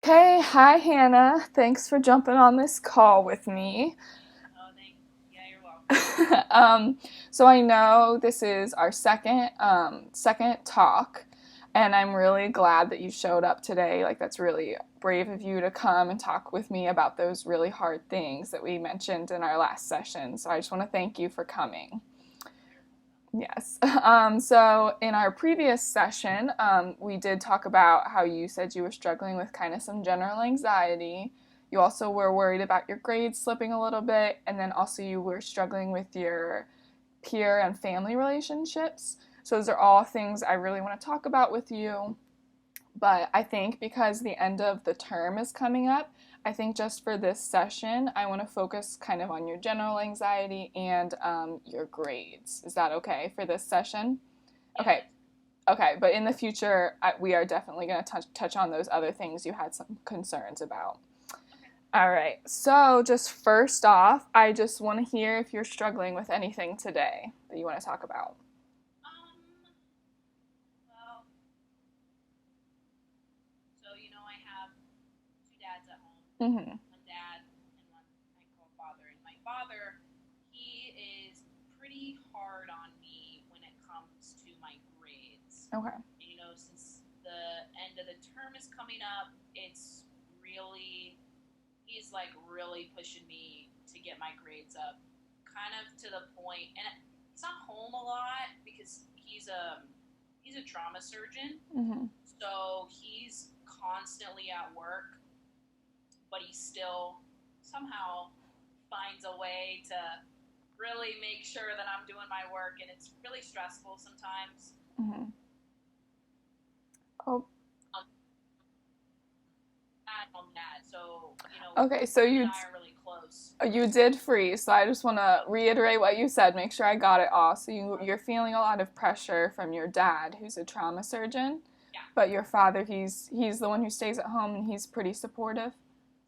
Hey, hi Hannah. Thanks for jumping on this call with me. Oh, thanks. Yeah, you're welcome. um, so I know this is our second talk, and I'm really glad that you showed up today. Like that's really brave of you to come and talk with me about those really hard things that we mentioned in our last session. So I just want to thank you for coming. You're welcome. Yes. So in our previous session, we did talk about how you said you were struggling with kind of some general anxiety. You also were worried about your grades slipping a little bit, and then also you were struggling with your peer and family relationships. So those are all things I really want to talk about with you. But I think because the end of the term is coming up, I think just for this session, I want to focus kind of on your general anxiety and your grades. Is that okay for this session? Yeah, Okay, that's okay. But in the future, we are definitely going to touch on those other things you had some concerns about. okay. All right. So just first off, I just want to hear if you're struggling with anything today that you want to talk about. Um, well, I have two dads at home. Mm-hmm. One dad and one I call father. And my father, he is pretty hard on me when it comes to my grades. Okay. Since the end of the term is coming up, he's like really pushing me to get my grades up, kind of to the point. And he's not home a lot because he's a trauma surgeon, Mm-hmm. so he's constantly at work, but he still somehow finds a way to really make sure that I'm doing my work, and it's really stressful sometimes. Mm-hmm. Oh, Um, I'm mad, so okay. So he and you I are really close. You did freeze, so I just want to reiterate what you said, make sure I got it all. So you're feeling a lot of pressure from your dad, who's a trauma surgeon, Yeah, but your father, he's the one who stays at home and he's pretty supportive.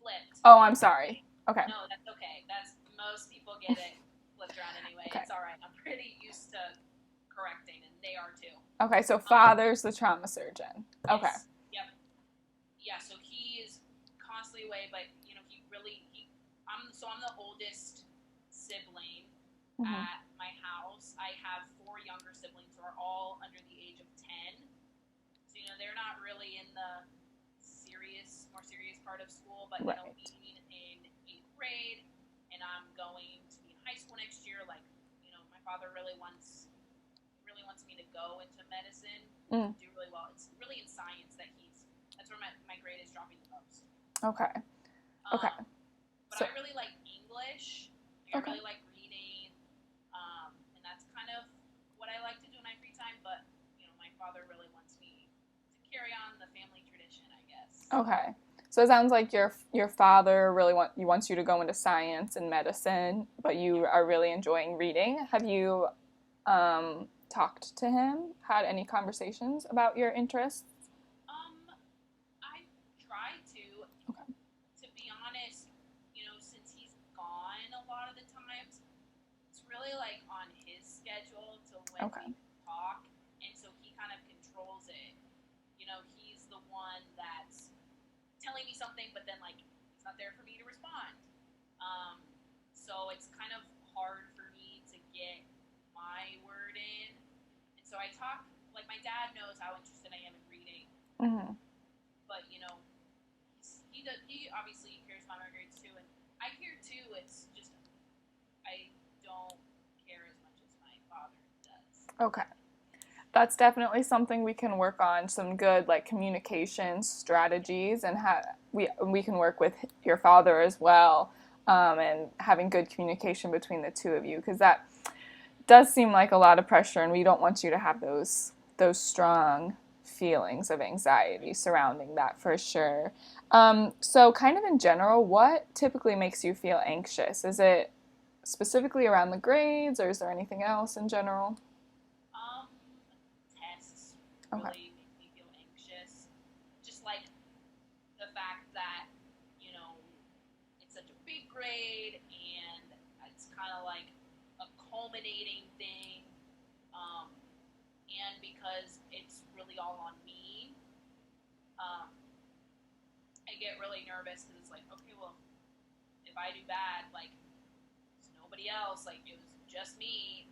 flipped. Oh, I'm sorry. Okay. No, that's okay. That's most people get it flipped around anyway. Okay. It's all right. I'm pretty used to correcting, and they are too. Okay, so Um, father's the trauma surgeon. Okay. yes, yep, yeah. So he is constantly away, but he really I'm the oldest sibling Mhm. at my house. I have four younger siblings who are all under the age of 10. So they're not really in the more serious part of school, but Right. being in 8th grade, and I'm going to be in high school next year. Like, my father really wants me to go into medicine and Mm. do really well. It's really in science that's where my grade is dropping the most. Okay. Okay. Um, but So I really like English. Like, I okay. really like reading, and that's kind of what I like to do in my free time. But my father really wants me to carry on the family tradition, I guess. Okay. So it sounds like your father really wants you to go into science and medicine, but you Yeah. are really enjoying reading. Have you talked to him? Had any conversations about your interests? Um, I try to. Okay. To be honest, since he's gone a lot of the times, it's really like on his schedule to when Okay. we talk, and so he kind of controls it. He's the one that's telling me something, but then like he's not there for me to respond. Um, so it's kind of hard for me to get my word in, and so I talk. Like, my dad knows how interested I am in reading, Hmm. but he obviously cares about my grades too, and I care too. It's just I don't care as much as my father does. Okay. That's definitely something we can work on. Some good like communication strategies, and we can work with your father as well, and having good communication between the two of you because that does seem like a lot of pressure, and we don't want you to have those strong feelings of anxiety surrounding that for sure. So, kind of in general, what typically makes you feel anxious? Is it specifically around the grades, or is there anything else in general? Um, Tests Okay. really make me feel anxious. Just like the fact that you know it's such a big grade, and it's kind of like a culminating thing. Um, and because it's really all on me, um, I get really nervous because it's like, okay, well, if I do bad, like, it's nobody else, like, it was just me.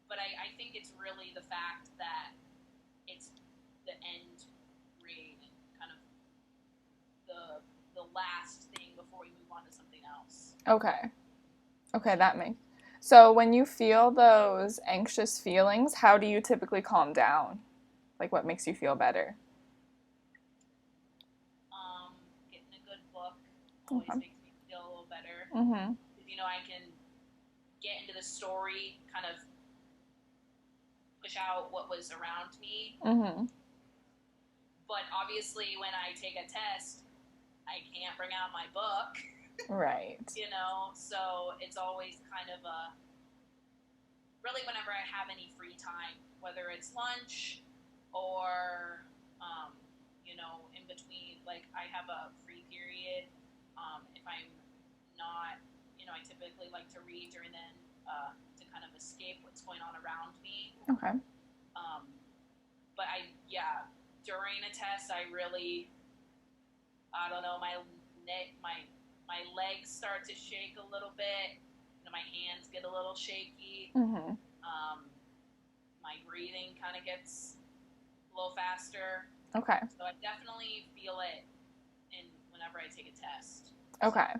But I think it's really the fact that it's the end grade, kind of the last thing before we move on to something else. Okay. Okay, that makes. So when you feel those anxious feelings, how do you typically calm down? Like what makes you feel better? Getting a good book always Okay. makes me feel a little better. Mhm. I can get into the story, kind of push out what was around me. Mhm. But obviously, when I take a test, I can't bring out my book. Right. So it's always kind of really whenever I have any free time, whether it's lunch or, in between, like I have a free period. If I'm not, I typically like to read during then to kind of escape what's going on around me. Okay. But during a test, I really, I don't know, my neck, my legs start to shake a little bit. My hands get a little shaky. Mhm. My breathing kind of gets a little faster. Okay. So I definitely feel it whenever I take a test. Okay.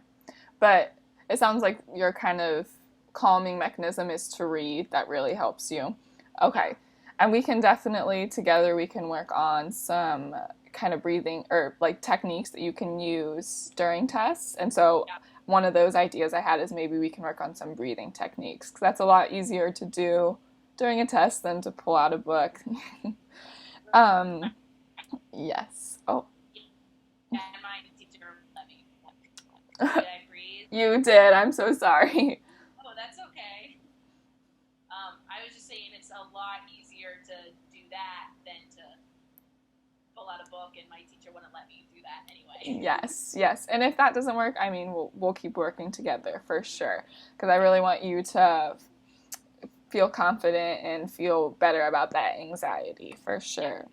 But it sounds like your kind of calming mechanism is to read. That really helps you. Okay. And we can definitely together we can work on some kind of breathing or like techniques that you can use during tests. And so Yeah. one of those ideas I had is maybe we can work on some breathing techniques because that's a lot easier to do during a test than to pull out a book. um, yes. Oh, And my teacher let me. Did I breathe? you did. I'm so sorry. Oh, that's okay. I was just saying it's a lot easier to do that than to pull out a book, and my teacher wouldn't let me do that anyway. Yes, yes. And if that doesn't work, I mean, we'll keep working together for sure. Because I really want you to feel confident and feel better about that anxiety for sure.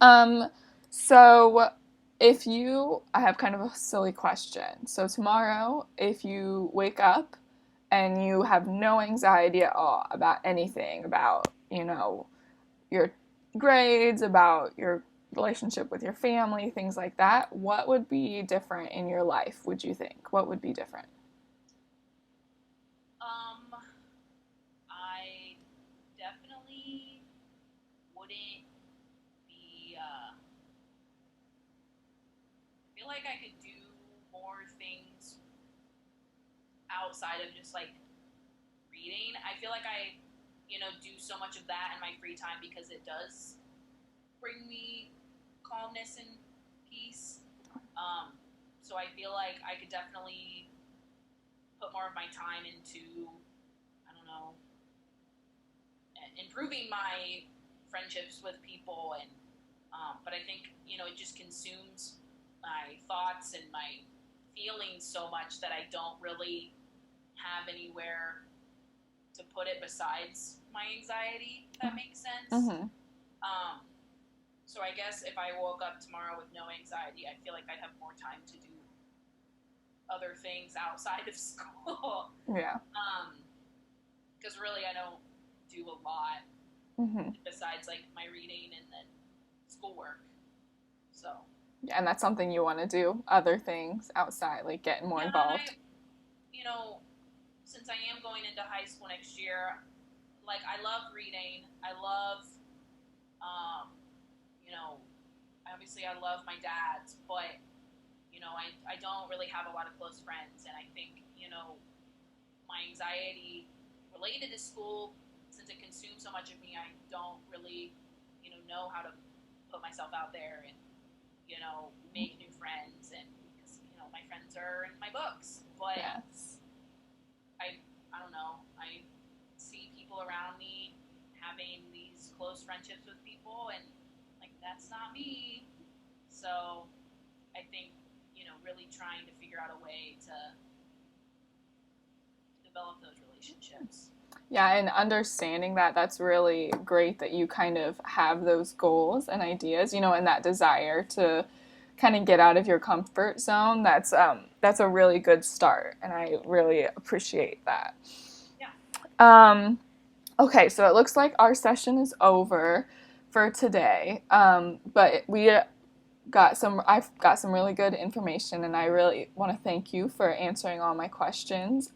Um, so if you, I have kind of a silly question. So tomorrow, if you wake up and you have no anxiety at all about anything, about, your grades, about your relationship with your family, things like that, what would be different in your life, would you think? What would be different? I definitely wouldn't be. I feel like I could do more things outside of just like reading. I feel like I, do so much of that in my free time because it does bring me calmness and peace. So I feel like I could definitely put more of my time into, I don't know, improving my friendships with people. But I think, it just consumes my thoughts and my feelings so much that I don't really have anywhere to put it besides my anxiety, if that makes sense. Mm-hmm. So I guess if I woke up tomorrow with no anxiety, I feel like I'd have more time to do other things outside of school. Yeah. Because really I don't do a lot besides like my reading and then schoolwork. So. Yeah, and that's something you want to do, other things outside, like getting more involved. Since I am going into high school next year, like I love reading. I love, obviously I love my dad's, but, I don't really have a lot of close friends. And I think, my anxiety related to school, since it consumes so much of me, I don't really, know how to put myself out there and, make new friends. And because, my friends are in my books. But yes. I don't know. I see people around me having these close friendships with people, and like that's not me. So I think really trying to figure out a way to develop those relationships. Yeah, and understanding that, that's really great that you kind of have those goals and ideas, and that desire to kind of get out of your comfort zone, that's a really good start, and I really appreciate that. Yeah. Um, okay, so it looks like our session is over for today, but I've got some really good information, and I really want to thank you for answering all my questions.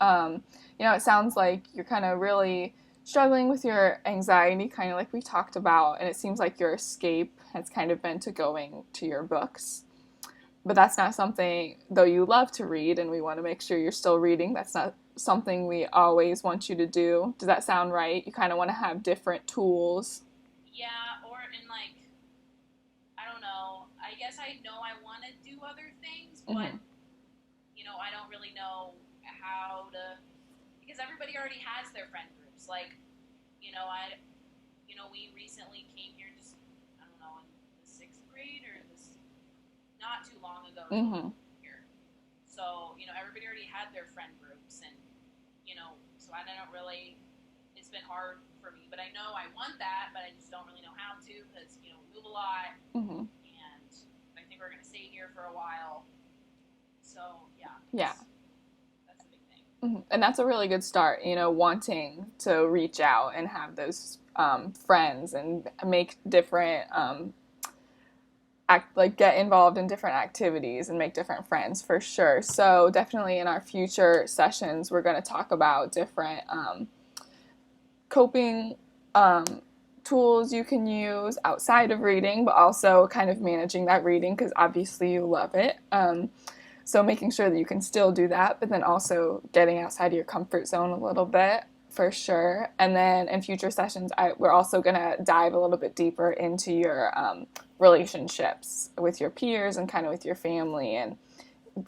It sounds like you're kind of really struggling with your anxiety, kind of like we talked about, and it seems like your escape has kind of been to going to your books. But that's not something, though you love to read, and we want to make sure you're still reading, that's not something we always want you to do. Does that sound right? You kind of want to have different tools. Yeah, or in like, I don't know. I guess I know I want to do other things, but Mm-hmm. I don't really know how to, because everybody already has their friend groups. Like, I we recently came here just, I don't know, in the sixth grade or this, not too long ago is when we Mm-hmm. came here. So, everybody already had their friend groups, and, so I don't really, it's been hard for me, but I know I want that, but I just don't really know how to, because, we move a lot, Mm-hmm. and I think we're going to stay here for a while. So, yeah, Yeah. that's the big thing. And that's a really good start, wanting to reach out and have those friends and make different, like get involved in different activities and make different friends for sure. So, definitely in our future sessions, we're going to talk about different coping um, tools you can use outside of reading, but also kind of managing that reading because obviously you love it. So making sure that you can still do that, but then also getting outside of your comfort zone a little bit for sure. And then in future sessions, we're also going to dive a little bit deeper into your relationships with your peers and kind of with your family and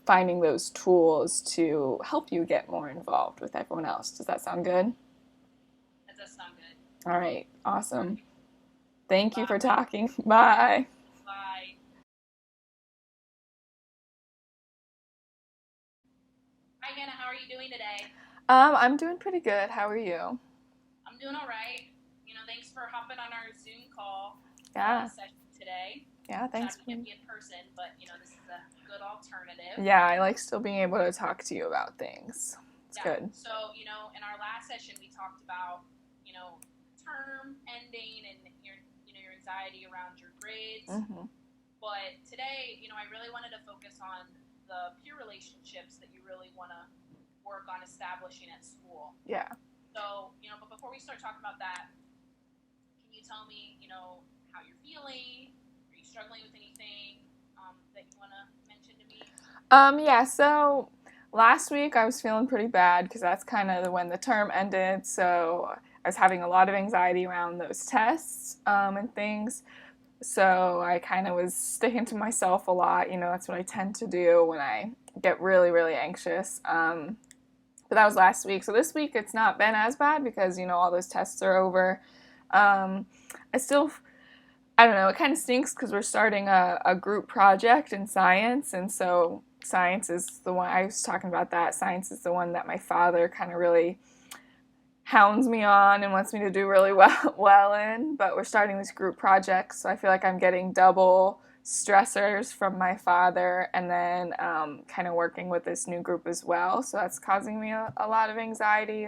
finding those tools to help you get more involved with everyone else. Does that sound good? That does sound good. All right, awesome. Thank you Bye. for talking. Bye. Bye. Hi, Hannah. How are you doing today? I'm doing pretty good. How are you? I'm doing all right. Thanks for hopping on our Zoom call Yeah, session today. yeah, Sad thanks. we can't be in person, but this is a good alternative. Yeah, I like still being able to talk to you about things. It's Yeah. good. So, in our last session, we talked about, term ending and your anxiety around your grades. Hmm. But today, I really wanted to focus on the peer relationships that you really want to work on establishing at school. Yeah. So, but before we start talking about that, can you tell me, how you're feeling? Are you struggling with anything that you want to mention to me? Yeah, so last week I was feeling pretty bad because that's kind of when the term ended. So I was having a lot of anxiety around those tests and things. So I kind of was sticking to myself a lot. That's what I tend to do when I get really, really anxious. But that was last week. So this week it's not been as bad because, all those tests are over. Um, I still I don't know, it kind of stinks because we're starting a group project in science. And so science is the one, I was talking about that. Science is the one that my father kind of really hounds me on and wants me to do really well in. But we're starting this group project. So I feel like I'm getting double stressors from my father and then kind of working with this new group as well. So that's causing me a lot of anxiety.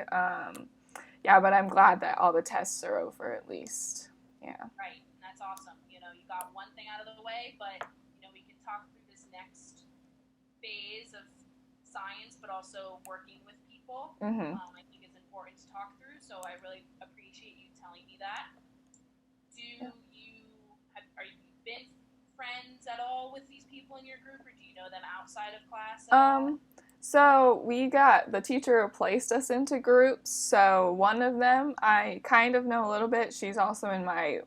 Yeah, but I'm glad that all the tests are over at least. Yeah. Right. And that's awesome. You got one thing out of the way, but, we can talk through this next phase of science, but also working with people. Hmm. I think is important to talk through. So I really appreciate you telling me that. Are you been friends at all with these people in your group, or do you know them outside of class at all? Um, so the teacher placed us into groups. So one of them I kind of know a little bit. She's also in my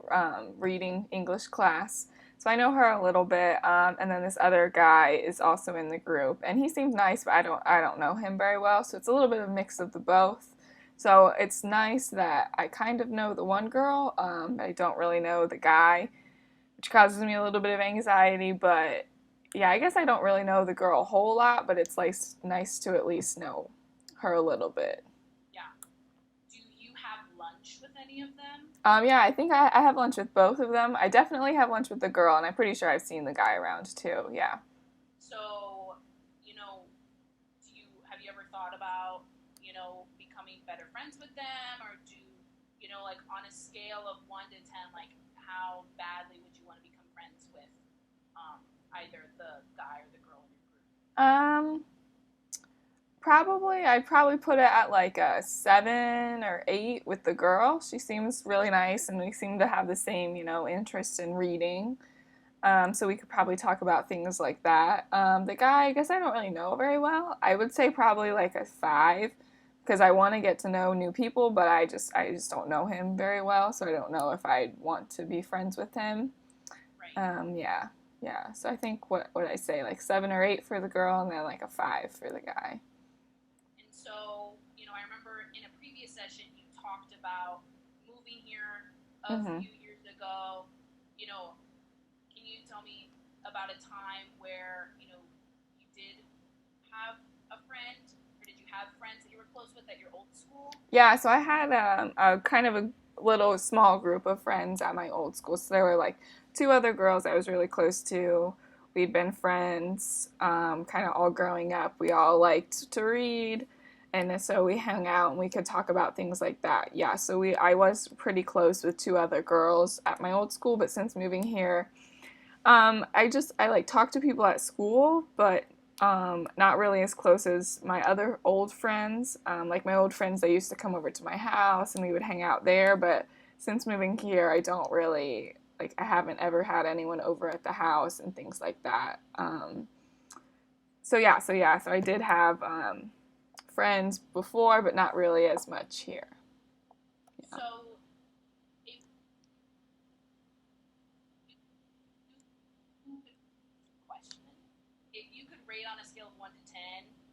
reading English class. So I know her a little bit. And then this other guy is also in the group, and he seems nice, but I don't know him very well. So it's a little bit of a mix of the both. So it's nice that I kind of know the one girl, but I don't really know the guy, which causes me a little bit of anxiety. But yeah, I guess I don't really know the girl a whole lot, but it's like nice to at least know her a little bit. Yeah. Do you have lunch with any of them? Yeah, I think I have lunch with both of them. I definitely have lunch with the girl, and I'm pretty sure I've seen the guy around too. Yeah. So, you know, have you ever thought about, becoming better friends with them, or like on a scale of 1 to 10, like how badly would you want to become friends with either the guy or the girl in your group? Um, I'd probably put it at like a 7 or 8 with the girl. She seems really nice, and we seem to have the same, interest in reading. So we could probably talk about things like that. The guy, I guess I don't really know very well. I would say probably like a 5 because I want to get to know new people, but I just don't know him very well, so I don't know if I'd want to be friends with him. Right. Yeah, yeah. So I think what would I say, like 7 or 8 for the girl, and then like a 5 for the guy. And so, I remember in a previous session you talked about moving here a Mm-hmm. few years ago. You know, can you tell me about a time where, you did have a friend, or did you have friends that you were close with at your old school? Yeah, so I had a kind of a little small group of friends at my old school. So there were like 2 other girls I was really close to. We'd been friends kind of all growing up. We all liked to read, and so we hung out and we could talk about things like that. Yeah, so I was pretty close with 2 other girls at my old school, but since moving here, I like talk to people at school, but not really as close as my other old friends. Like my old friends, they used to come over to my house and we would hang out there. But since moving here, I don't really like. I haven't ever had anyone over at the house and things like that. So I did have friends before, but not really as much here. Yeah. So, if question, if you could rate on a scale of 1 to 10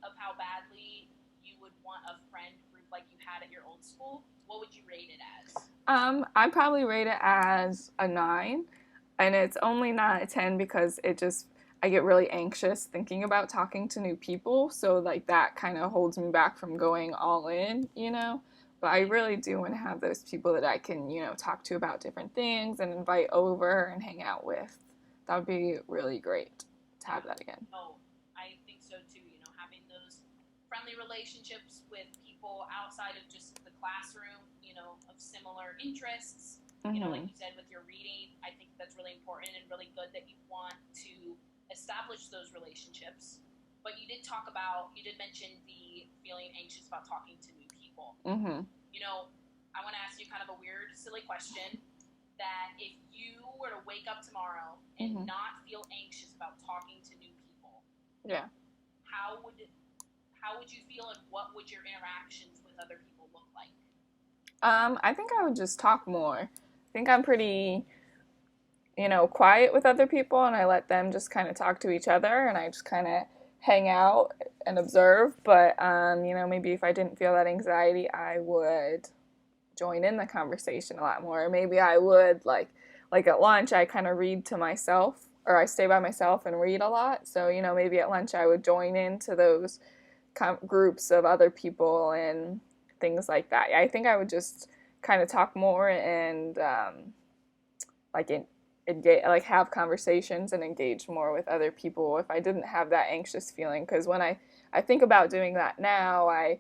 of how badly you would want a friend group like you had at your old school, what would you rate it as? I'd probably rate it as a 9, and it's only not a 10 because I get really anxious thinking about talking to new people, so like that kind of holds me back from going all in. But I really do want to have those people that I can, talk to about different things and invite over and hang out with. That would be really great to have Yeah. that again. Oh, I think so too. Having those friendly relationships with people outside of just the classroom, of similar interests. Like Hmm. you said with your reading, I think that's really important and really good that you want to establish those relationships. But you did mention the feeling anxious about talking to new people. Hmm. I want to ask you kind of a weird, silly question, that if you were to wake up tomorrow and Hmm. not feel anxious about talking to new people, Yeah. how would how would you feel, and what would your interactions with other people look like? I think I would just talk more. I think I'm pretty, quiet with other people, and I let them just kind of talk to each other, and I just kind of hang out and observe. But, maybe if I didn't feel that anxiety, I would join in the conversation a lot more. Maybe I would like at lunch, I kind of read to myself, or I stay by myself and read a lot. So, maybe at lunch I would join into those groups of other people and things like that. I think I would just kind of talk more and like engage, like have conversations and engage more with other people if I didn't have that anxious feeling. Because when I think about doing that now, I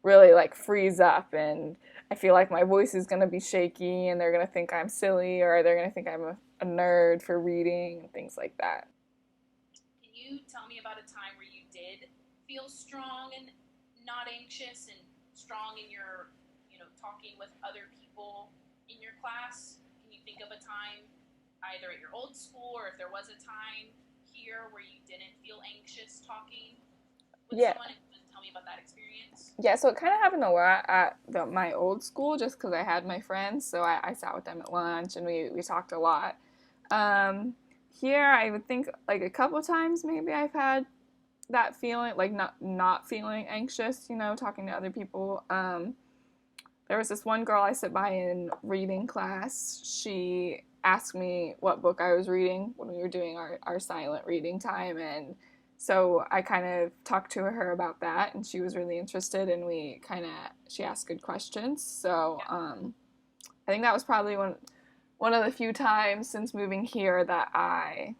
really like freeze up and I feel like my voice is going to be shaky and they're going to think I'm silly or they're going to think I'm a nerd for reading and things like that. Can you tell me about a time where you did feel strong and not anxious, and strong in your, talking with other people in your class? Can you think of a time, either at your old school or if there was a time here where you didn't feel anxious talking with Yeah. someone, and just tell me about that experience? Yeah, so it kind of happened a lot at my old school just because I had my friends. So I sat with them at lunch and we talked a lot. Um, Here, I would think like a couple times maybe I've had that feeling, like not feeling anxious, talking to other people. There was this one girl I sit by in reading class. She asked me what book I was reading when we were doing our silent reading time, and so I kind of talked to her about that, and she was really interested, and she asked good questions. So Yeah. I think that was probably one of the few times since moving here that I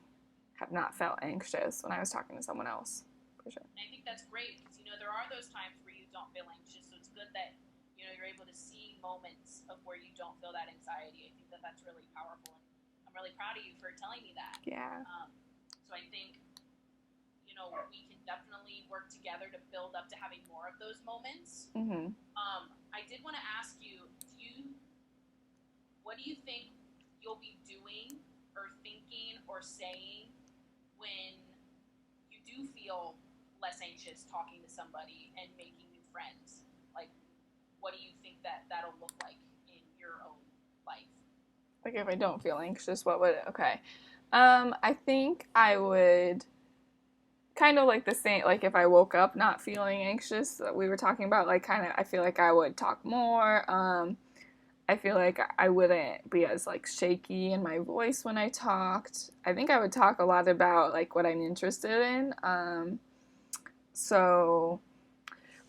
have not felt anxious when I was talking to someone else, for sure. And I think that's great because, there are those times where you don't feel anxious. So it's good that, you're able to see moments of where you don't feel that anxiety. I think that that's really powerful. And I'm really proud of you for telling me that. Yeah. So I think, we can definitely work together to build up to having more of those moments. Mm-hmm. I did want to ask you, what do you think you'll be doing or thinking or saying when you do feel less anxious talking to somebody and making new friends? Like, what do you think that'll look like in your own life? Like if I don't feel anxious, what would it? Okay. I think I would kind of like the same, like if I woke up not feeling anxious that we were talking about, like kind of I feel like I would talk more. I feel like I wouldn't be as like shaky in my voice when I talked. I think I would talk a lot about like what I'm interested in. So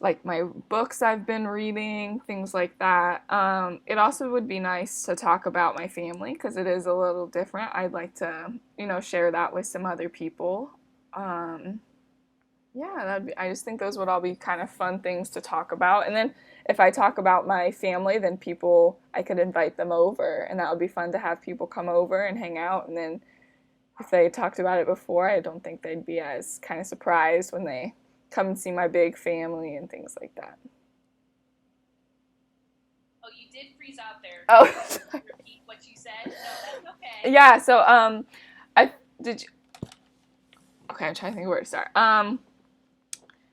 like my books I've been reading, things like that. It also would be nice to talk about my family because it is a little different. I'd like to, share that with some other people. Um, yeah, I just think those would all be kind of fun things to talk about. And then if I talk about my family, then I could invite them over, and that would be fun to have people come over and hang out. And then if they talked about it before, I don't think they'd be as kind of surprised when they come and see my big family and things like that. Oh, you did freeze out there. Oh, Can you repeat what you said? No, that's okay. yeah. So I did. You, okay, I'm trying to think of where to start.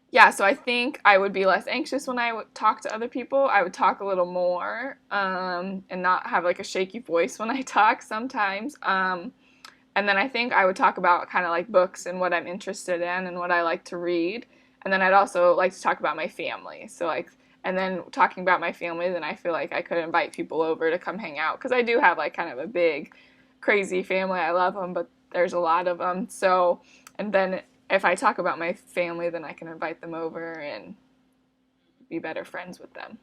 Yeah, so I think I would be less anxious when I would talk to other people. I would talk a little more and not have like a shaky voice when I talk sometimes. And then I think I would talk about kind of like books and what I'm interested in and what I like to read. And then I'd also like to talk about my family. So like, and then talking about my family, then I feel like I could invite people over to come hang out because I do have like kind of a big, crazy family. I love them, but there's a lot of them. So, and then if I talk about my family, then I can invite them over and be better friends with them.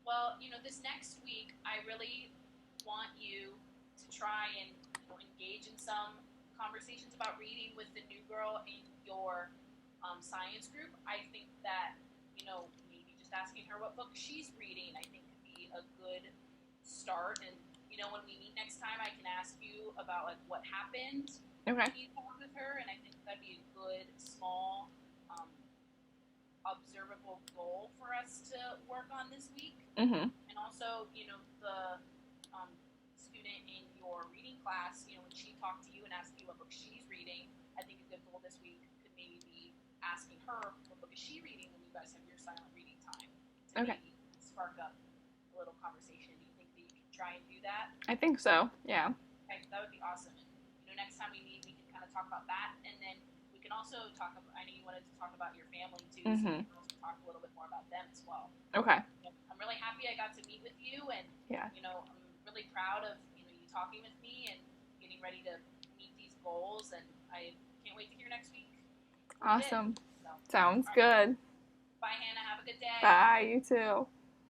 Well, this next week, I really want you to try and engage in some conversations about reading with the new girl in your science group. I think that maybe just asking her what book she's reading, I think could be a good start. And when we meet next time, I can ask you about like what happened Okay. when you talked with her, and I think that'd be a good small um, observable goal for us to work on this week. Mm-hmm. And also, the student in your reading class, when she talked to you and asked you what book she's reading, I think a good goal this week could maybe be asking her what book is she reading when you guys have your silent reading time to Okay. maybe spark up a little conversation. Do you think that you can try and do that? I think so. Yeah. Okay, that would be awesome. And, next time we meet, we can kind of talk about that, and then we can also talk about. I know you wanted to talk about your family too, so we can also talk a little bit more about them as well. Okay. I'm really happy I got to meet with you, and yeah, I'm really proud of you talking with me and getting ready to meet these goals, and I can't wait to hear next week. Awesome. So, sounds good. Bye, Hannah. Have a good day. Bye. You too.